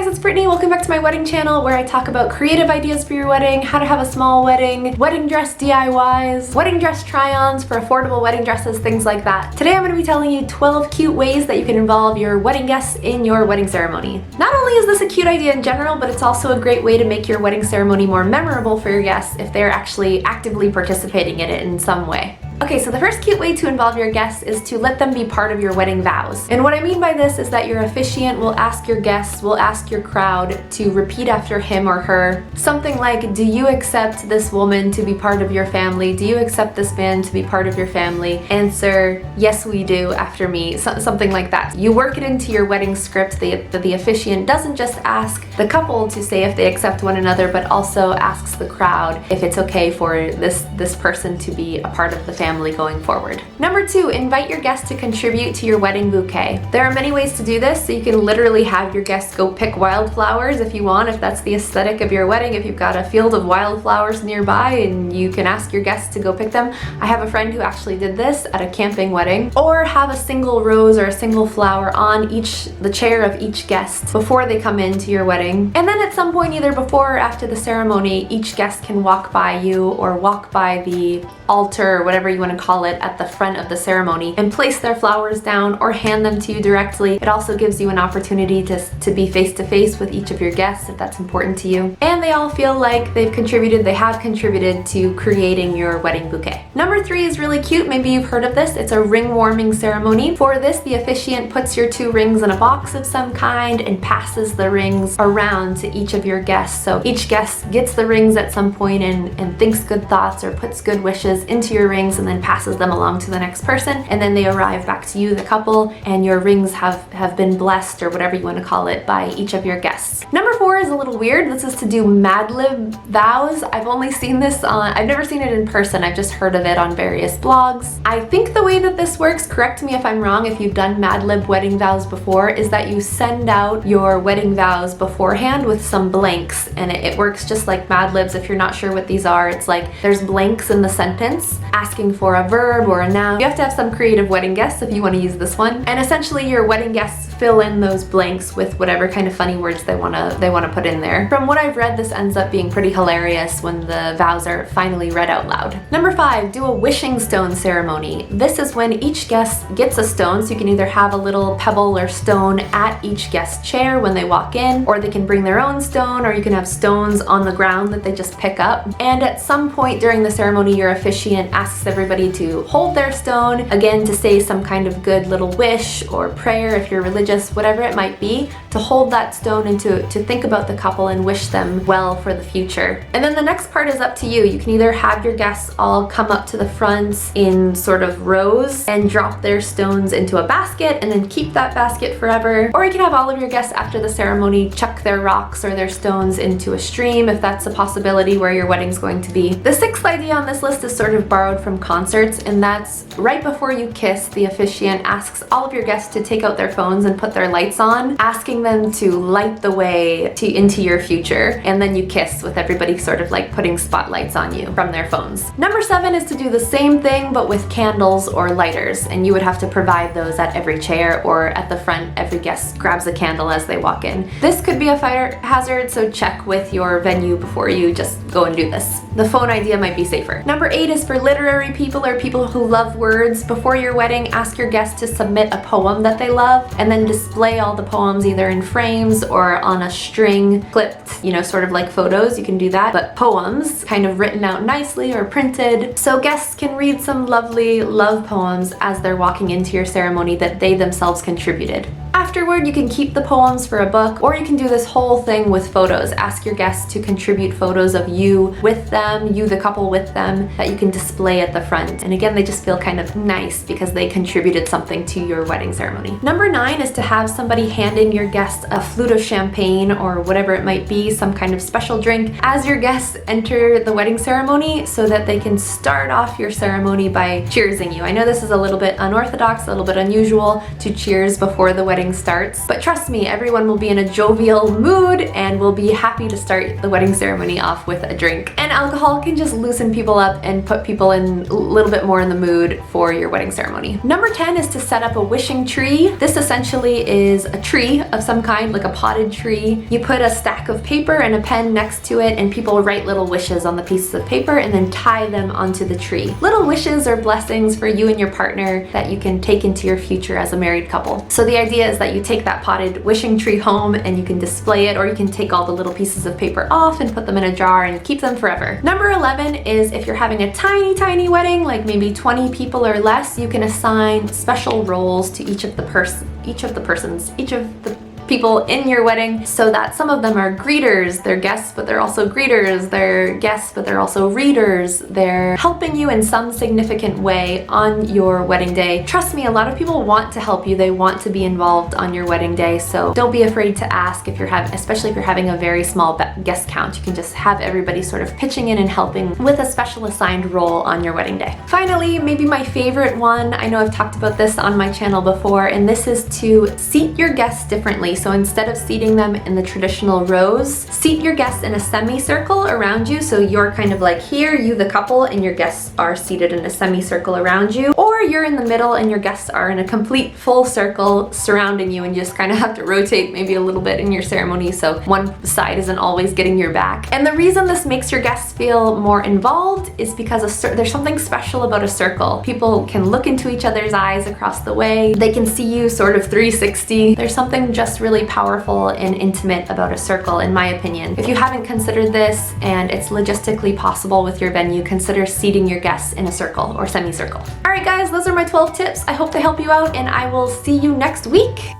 guys, it's Brittany. Welcome back to my wedding channel where I talk about creative ideas for your wedding, how to have a small wedding dress DIYs, wedding dress try-ons for affordable wedding dresses, things like that. Today I'm going to be telling you 12 cute ways that you can involve your wedding guests in your wedding ceremony. Not only is this a cute idea in general, but it's also a great way to make your wedding ceremony more memorable for your guests if they're actually actively participating in it in some way. Okay, so the first cute way to involve your guests is to let them be part of your wedding vows. And what I mean by this is that your officiant will ask your guests, will ask your crowd to repeat after him or her something like, do you accept this woman to be part of your family? Do you accept this man to be part of your family? Answer, yes we do, after me, something like that. You work it into your wedding script that the officiant doesn't just ask the couple to say if they accept one another, but also asks the crowd if it's okay for this person to be a part of the family going forward. Number 2, invite your guests to contribute to your wedding bouquet. There are many ways to do this, so you can literally have your guests go pick wildflowers if you want, if that's the aesthetic of your wedding, if you've got a field of wildflowers nearby and you can ask your guests to go pick them. I have a friend who actually did this at a camping wedding. Or have a single rose or a single flower on the chair of each guest before they come into your wedding. And then at some point, either before or after the ceremony, each guest can walk by you or walk by the altar or whatever you want to call it at the front of the ceremony and place their flowers down or hand them to you directly. It also gives you an opportunity to be face to face with each of your guests if that's important to you. And they all feel like they have contributed to creating your wedding bouquet. Number 3 is really cute. Maybe you've heard of this. It's a ring warming ceremony. For this, the officiant puts your 2 rings in a box of some kind and passes the rings around to each of your guests. So each guest gets the rings at some point and thinks good thoughts or puts good wishes into your rings and then passes them along to the next person, and then they arrive back to you, the couple, and your rings have been blessed, or whatever you want to call it, by each of your guests. Number 4 is a little weird. This is to do Mad Lib vows. I've only seen this I've never seen it in person. I've just heard of it on various blogs. I think the way that this works, correct me if I'm wrong if you've done Mad Lib wedding vows before, is that you send out your wedding vows beforehand with some blanks, and it works just like Mad Libs. If you're not sure what these are, it's like there's blanks in the sentence asking for a verb or a noun. You have to have some creative wedding guests if you want to use this one. And essentially your wedding guests fill in those blanks with whatever kind of funny words they want to put in there. From what I've read, this ends up being pretty hilarious when the vows are finally read out loud. Number 5, do a wishing stone ceremony. This is when each guest gets a stone, so you can either have a little pebble or stone at each guest's chair when they walk in, or they can bring their own stone, or you can have stones on the ground that they just pick up. And at some point during the ceremony, your officiant asks everybody to hold their stone, again to say some kind of good little wish or prayer if you're religious, whatever it might be, to hold that stone and to think about the couple and wish them well for the future. And then the next part is up to you. You can either have your guests all come up to the front in sort of rows and drop their stones into a basket and then keep that basket forever, or you can have all of your guests after the ceremony chuck their rocks or their stones into a stream if that's a possibility where your wedding's going to be. The 6th idea on this list is sort of borrowed from concerts, and that's right before you kiss, the officiant asks all of your guests to take out their phones and put their lights on, asking them to light the way into your future, and then you kiss with everybody sort of like putting spotlights on you from their phones. Number 7 is to do the same thing but with candles or lighters, and you would have to provide those at every chair, or at the front every guest grabs a candle as they walk in. This could be a fire hazard, so check with your venue before you just go and do this. The phone idea might be safer. Number 8 is for literary people or people who love words. Before your wedding, ask your guests to submit a poem that they love and then display all the poems either in frames or on a string clipped, sort of like photos. You can do that, but poems kind of written out nicely or printed, so guests can read some lovely love poems as they're walking into your ceremony that they themselves contributed. Afterward, you can keep the poems for a book, or you can do this whole thing with photos. Ask your guests to contribute photos of you with them, you the couple with them, that you can display at the front. And again, they just feel kind of nice because they contributed something to your wedding ceremony. Number 9 is to have somebody handing your guests a flute of champagne or whatever it might be, some kind of special drink, as your guests enter the wedding ceremony so that they can start off your ceremony by cheersing you. I know this is a little bit unorthodox, a little bit unusual to cheers before the wedding starts, but trust me, everyone will be in a jovial mood and will be happy to start the wedding ceremony off with a drink. And alcohol can just loosen people up and put people in a little bit more in the mood for your wedding ceremony. Number 10 is to set up a wishing tree. This essentially is a tree of some kind, like a potted tree. You put a stack of paper and a pen next to it, and people write little wishes on the pieces of paper and then tie them onto the tree. Little wishes or blessings for you and your partner that you can take into your future as a married couple. So the idea is that you take that potted wishing tree home and you can display it, or you can take all the little pieces of paper off and put them in a jar and keep them forever. Number 11 is if you're having a tiny wedding, like maybe 20 people or less, you can assign special roles to each of the people in your wedding, so that some of them are greeters, they're guests, but they're also greeters, they're guests, but they're also readers. They're helping you in some significant way on your wedding day. Trust me, a lot of people want to help you. They want to be involved on your wedding day, so don't be afraid to ask if you're especially if you're having a very small guest count. You can just have everybody sort of pitching in and helping with a special assigned role on your wedding day. Finally, maybe my favorite one, I know I've talked about this on my channel before, and this is to seat your guests differently. So instead of seating them in the traditional rows, seat your guests in a semicircle around you. So you're kind of like here, you the couple, and your guests are seated in a semicircle around you. Or you're in the middle and your guests are in a complete full circle surrounding you, and you just kind of have to rotate maybe a little bit in your ceremony so one side isn't always getting your back. And the reason this makes your guests feel more involved is because there's something special about a circle. People can look into each other's eyes across the way. They can see you sort of 360. There's something just really powerful and intimate about a circle, in my opinion. If you haven't considered this and it's logistically possible with your venue, consider seating your guests in a circle or semicircle. All right guys, those are my 12 tips. I hope they help you out, and I will see you next week.